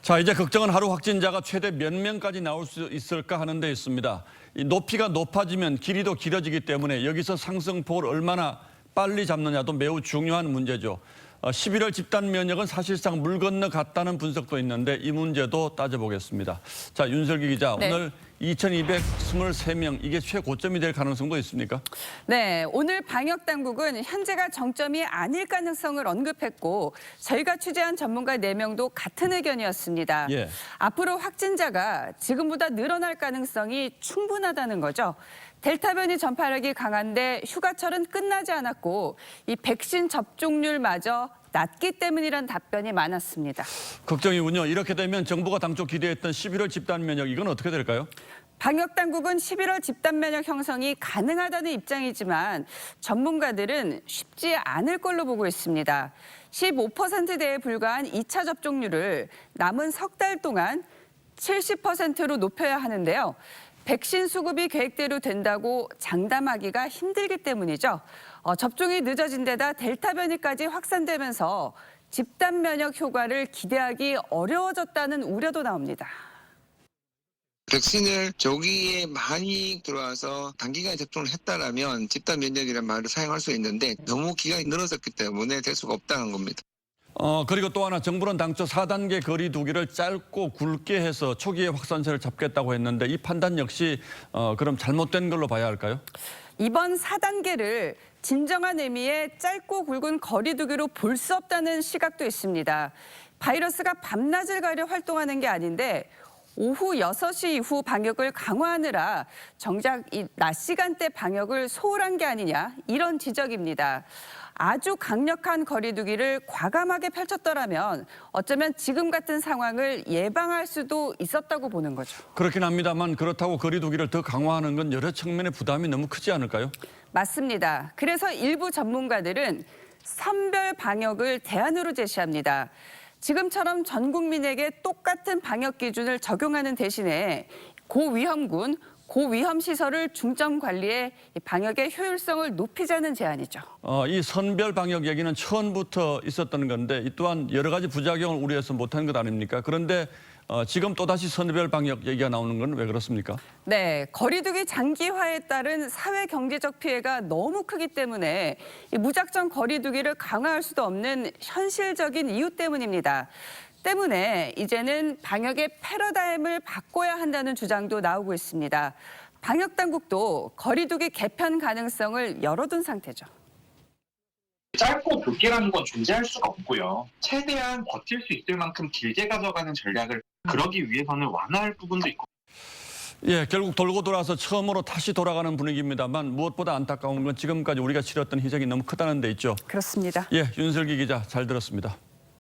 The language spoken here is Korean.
자, 이제 걱정은 하루 확진자가 최대 몇 명까지 나올 수 있을까 하는 데 있습니다. 이 높이가 높아지면 길이도 길어지기 때문에 여기서 상승폭을 얼마나 빨리 잡느냐도 매우 중요한 문제죠. 11월 집단 면역은 사실상 물 건너갔다는 분석도 있는데 이 문제도 따져보겠습니다. 자, 윤설기 기자, 네. 오늘 2,223명, 이게 최고점이 될 가능성도 있습니까? 네, 오늘 방역당국은 현재가 정점이 아닐 가능성을 언급했고 저희가 취재한 전문가 4명도 같은 의견이었습니다. 예. 앞으로 확진자가 지금보다 늘어날 가능성이 충분하다는 거죠. 델타 변이 전파력이 강한데 휴가철은 끝나지 않았고 이 백신 접종률마저 낮기 때문이란 답변이 많았습니다. 걱정이군요. 이렇게 되면 정부가 당초 기대했던 11월 집단 면역, 이건 어떻게 될까요? 방역당국은 11월 집단 면역 형성이 가능하다는 입장이지만 전문가들은 쉽지 않을 걸로 보고 있습니다. 15%대에 불과한 2차 접종률을 남은 석 달 동안 70%로 높여야 하는데요. 백신 수급이 계획대로 된다고 장담하기가 힘들기 때문이죠. 접종이 늦어진 데다 델타 변이까지 확산되면서 집단 면역 효과를 기대하기 어려워졌다는 우려도 나옵니다. 백신을 조기에 많이 들어와서 단기간에 접종을 했다라면 집단 면역이라는 말을 사용할 수 있는데 너무 기간이 늘어졌기 때문에 될 수가 없다는 겁니다. 그리고 또 하나, 정부는 당초 4단계 거리 두기를 짧고 굵게 해서 초기에 확산세를 잡겠다고 했는데 이 판단 역시 그럼 잘못된 걸로 봐야 할까요? 이번 4단계를 진정한 의미의 짧고 굵은 거리 두기로 볼 수 없다는 시각도 있습니다. 바이러스가 밤낮을 가려 활동하는 게 아닌데 오후 6시 이후 방역을 강화하느라 정작 이 낮 시간대 방역을 소홀한 게 아니냐, 이런 지적입니다. 아주 강력한 거리 두기를 과감하게 펼쳤더라면 어쩌면 지금 같은 상황을 예방할 수도 있었다고 보는 거죠. 그렇긴 합니다만 그렇다고 거리 두기를 더 강화하는 건 여러 측면의 부담이 너무 크지 않을까요? 맞습니다. 그래서 일부 전문가들은 선별 방역을 대안으로 제시합니다. 지금처럼 전 국민에게 똑같은 방역 기준을 적용하는 대신에 고위험군, 고위험 시설을 중점 관리해 방역의 효율성을 높이자는 제안이죠. 이 선별 방역 얘기는 처음부터 있었던 건데 이 또한 여러 가지 부작용을 우려해서 못한 것 아닙니까? 그런데 지금 또다시 선별 방역 얘기가 나오는 건 왜 그렇습니까? 네, 거리두기 장기화에 따른 사회 경제적 피해가 너무 크기 때문에 이 무작정 거리두기를 강화할 수도 없는 현실적인 이유 때문입니다. 때문에 이제는 방역의 패러다임을 바꿔야 한다는 주장도 나오고 있습니다. 방역당국도 거리두기 개편 가능성을 열어둔 상태죠. 짧고 굵게라는 건 존재할 수가 없고요. 최대한 버틸 수 있을 만큼 길게 가져가는 전략을 그러기 위해서는 완화할 부분도 있고. 예, 결국 돌고 돌아서 처음으로 다시 돌아가는 분위기입니다만 무엇보다 안타까운 건 지금까지 우리가 치렀던 희생이 너무 크다는 데 있죠. 그렇습니다. 예, 윤설기 기자 잘 들었습니다.